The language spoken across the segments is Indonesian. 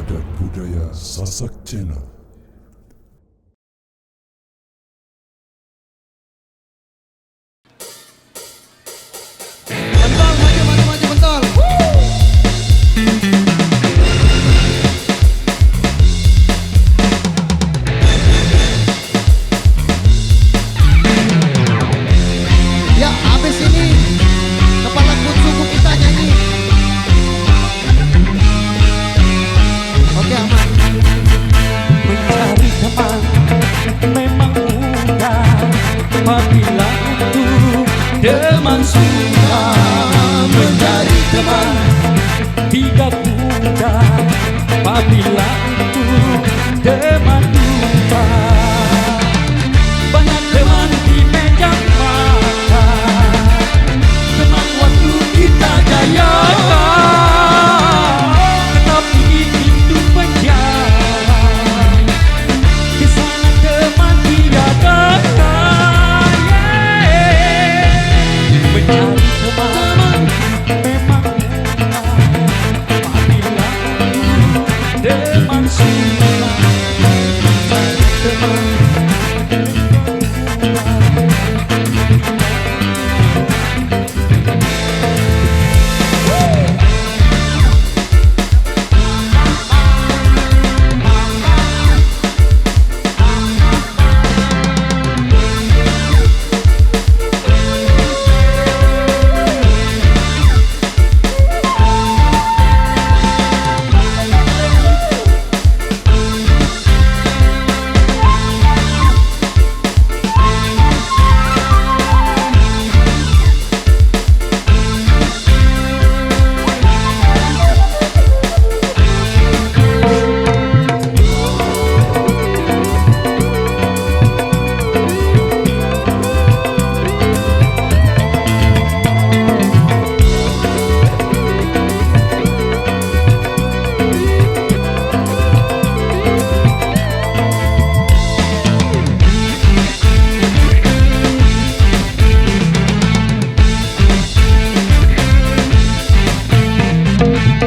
Adat Budaya Sasak Channel. Bentar, maju, bentar. Ya, habis ini kepala suku kita nyanyi. Oke, aman. Mencari teman memang mudah apabila untuk teman susah. Mencari teman tidak mudah apabila untuk teman lupa. Banyak teman di meja makan, teman waktu kita jaya. Tetapi itu penjara, di sana teman tiada. Mencari teman memang mudah apabila teman susah. Mencari teman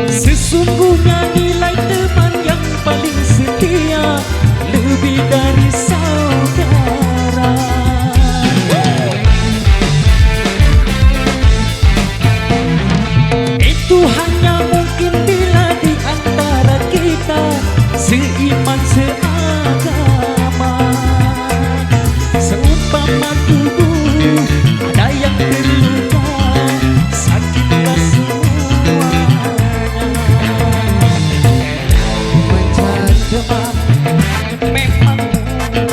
sesungguhnya nilai teman yang paling setia lebih dari saudara. Itu hanya mungkin bila di antara kita seiman seagama. Seumpama tubuh ada yang terluka, sakitlah semuanya. Mencari teman memang mudah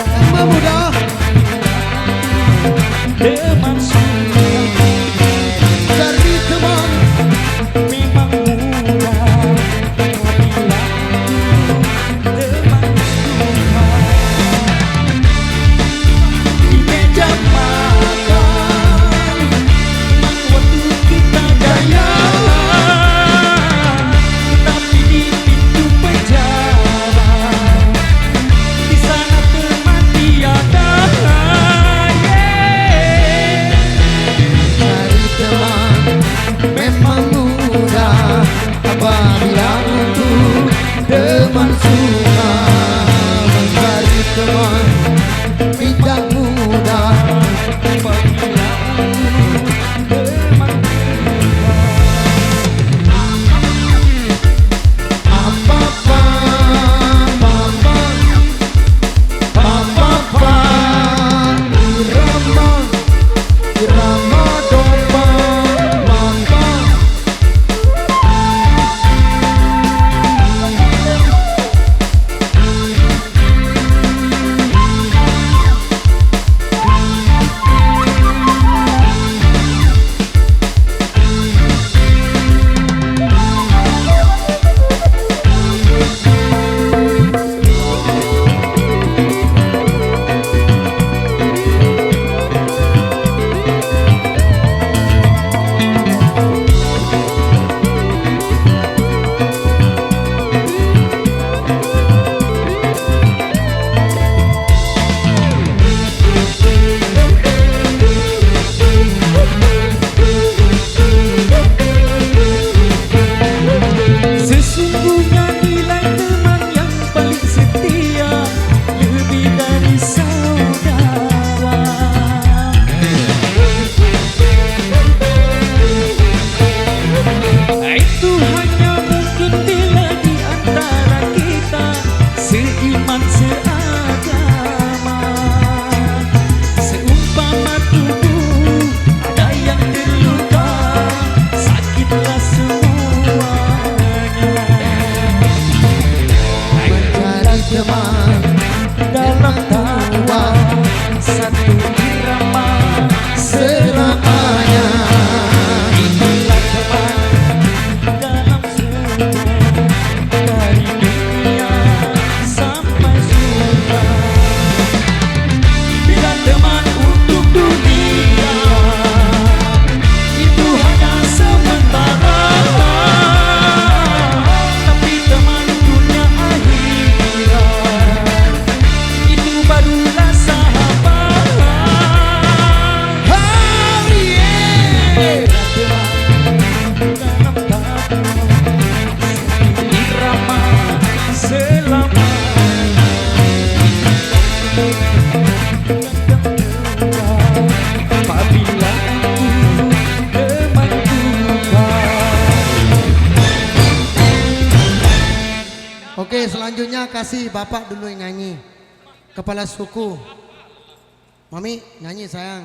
teman dalam tawa satu irama selamanya. itulah teman dalam semua dari dunia sampai surga. Bila teman untuk dunia itu hanya sementara, tapi teman dunia akhirat itu barulah sahabat. Oh yeah. Dalam tawa irama selama apabila ku teman duka. Oke, selanjutnya kasih bapak dulu yang nyanyi. Kepala suku. Mami nyanyi sayang.